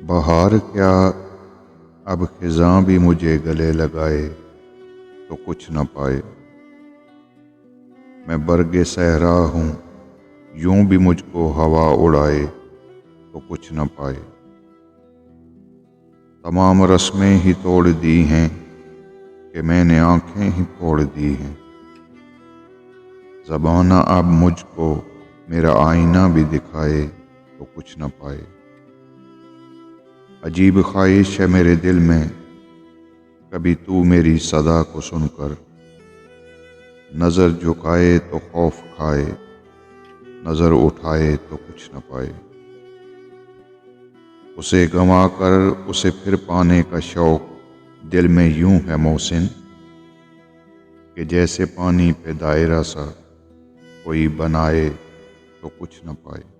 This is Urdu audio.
بہار کیا اب خزاں بھی مجھے گلے لگائے تو کچھ نہ پائے۔ میں برگ صحرا ہوں، یوں بھی مجھ کو ہوا اڑائے تو کچھ نہ پائے۔ تمام رسمیں ہی توڑ دی ہیں کہ میں نے آنکھیں ہی پھوڑ دی ہیں۔ زمانہ اب مجھ کو میرا آئینہ بھی دکھائے تو کچھ نہ پائے۔ عجیب خواہش ہے میرے دل میں، کبھی تو میری صدا کو سن کر نظر جھکائے تو خوف کھائے، نظر اٹھائے تو کچھ نہ پائے۔ اسے گنوا کر اسے پھر پانے کا شوق دل میں یوں ہے محسن، کہ جیسے پانی پہ دائرہ سا کوئی بنائے تو کچھ نہ پائے۔